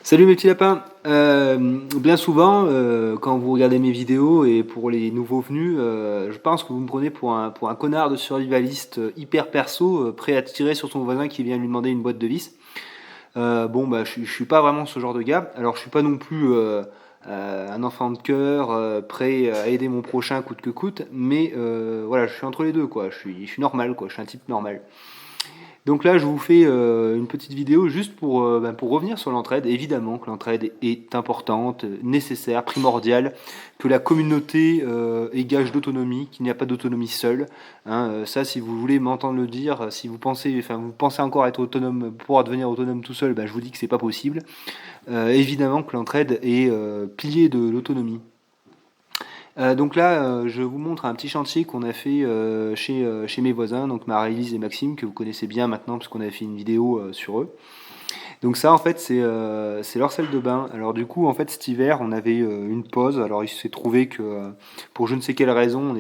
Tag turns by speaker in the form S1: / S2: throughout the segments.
S1: Salut mes petits lapins. Bien souvent, quand vous regardez mes vidéos et pour les nouveaux venus, je pense que vous me prenez pour un connard de survivaliste hyper perso, prêt à tirer sur son voisin qui vient lui demander une boîte de vis. Bon, bah, je suis pas vraiment ce genre de gars. Alors, je suis pas non plus un enfant de cœur, prêt à aider mon prochain coûte que coûte, mais voilà, je suis entre les deux, quoi. Je suis normal, quoi. Je suis un type normal. Donc là, je vous fais une petite vidéo juste pour revenir sur l'entraide. Évidemment que l'entraide est importante, nécessaire, primordiale, que la communauté est gage d'autonomie, qu'il n'y a pas d'autonomie seule. Hein. Ça, si vous voulez m'entendre le dire, si vous pensez encore être autonome, pouvoir devenir autonome tout seul, je vous dis que c'est pas possible. Évidemment que l'entraide est pilier de l'autonomie. Donc là, je vous montre un petit chantier qu'on a fait chez mes voisins, donc Marie-Lise et Maxime, que vous connaissez bien maintenant, parce qu'on avait fait une vidéo sur eux. Donc ça, en fait, c'est leur salle de bain. Alors du coup, en fait, cet hiver, on avait une pause. Alors il s'est trouvé que, pour je ne sais quelle raison,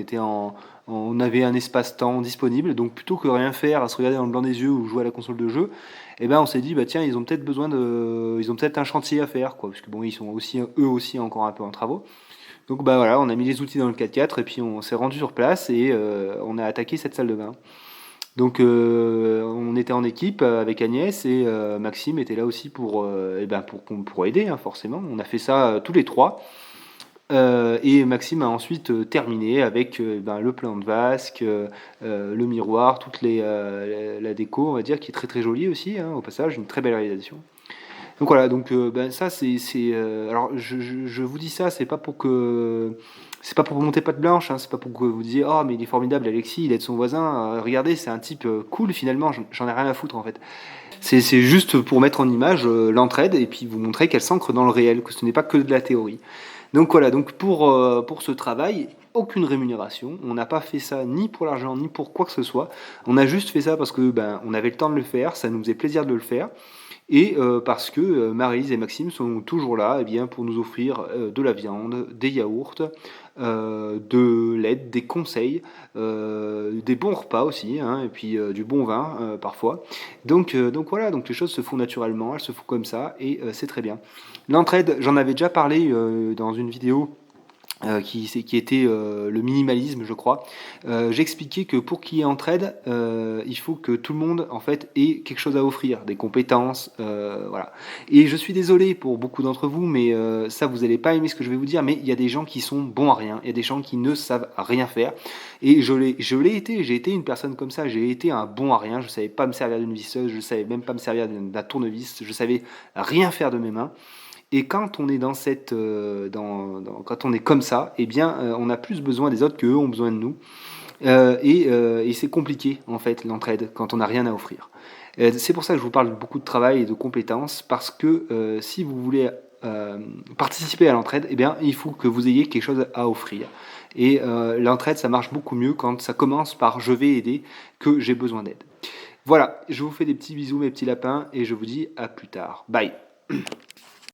S1: on avait un espace-temps disponible. Donc plutôt que rien faire, à se regarder dans le blanc des yeux ou jouer à la console de jeu, eh ben, on s'est dit, bah tiens, ils ont peut-être un chantier à faire, quoi, parce que bon, ils sont aussi, eux aussi, encore un peu en travaux. Donc bah voilà, on a mis les outils dans le 4x4 et puis on s'est rendu sur place et on a attaqué cette salle de bain. Donc on était en équipe avec Agnès et Maxime était là aussi pour aider, hein, forcément. On a fait ça tous les trois. Et Maxime a ensuite terminé avec le plan de vasque, le miroir, la déco, on va dire, qui est très très jolie aussi, hein, au passage, une très belle réalisation. Donc voilà, donc ça alors je vous dis ça, c'est pas pour monter patte blanche, hein, c'est pas pour que vous disiez oh mais il est formidable Alexis, il aide son voisin, regardez c'est un type cool finalement, j'en ai rien à foutre en fait. C'est juste pour mettre en image l'entraide et puis vous montrer qu'elle s'ancre dans le réel, que ce n'est pas que de la théorie. Donc voilà, donc pour ce travail, aucune rémunération, on n'a pas fait ça ni pour l'argent ni pour quoi que ce soit, on a juste fait ça parce que on avait le temps de le faire, ça nous faisait plaisir de le faire. Et parce que Maryse et Maxime sont toujours là pour nous offrir de la viande, des yaourts, de l'aide, des conseils, des bons repas aussi, hein, et puis du bon vin parfois. Donc voilà, donc les choses se font naturellement, elles se font comme ça, et c'est très bien. L'entraide, j'en avais déjà parlé dans une vidéo qui était le minimalisme, je crois. J'expliquais que pour qu'il y ait entraide, il faut que tout le monde en fait ait quelque chose à offrir, des compétences, voilà. Et je suis désolé pour beaucoup d'entre vous, mais ça vous n'allez pas aimer ce que je vais vous dire, mais il y a des gens qui sont bons à rien, il y a des gens qui ne savent rien faire. Et je l'ai été, j'ai été une personne comme ça, j'ai été un bon à rien, je savais pas me servir d'une visseuse, je savais même pas me servir d'un tournevis, je savais rien faire de mes mains. Et quand on est quand on est comme ça, on a plus besoin des autres qu'eux ont besoin de nous. Et c'est compliqué, en fait, l'entraide, quand on n'a rien à offrir. C'est pour ça que je vous parle beaucoup de travail et de compétences, parce que si vous voulez participer à l'entraide, il faut que vous ayez quelque chose à offrir. Et l'entraide, ça marche beaucoup mieux quand ça commence par je vais aider que j'ai besoin d'aide. Voilà, je vous fais des petits bisous, mes petits lapins, et je vous dis à plus tard. Bye.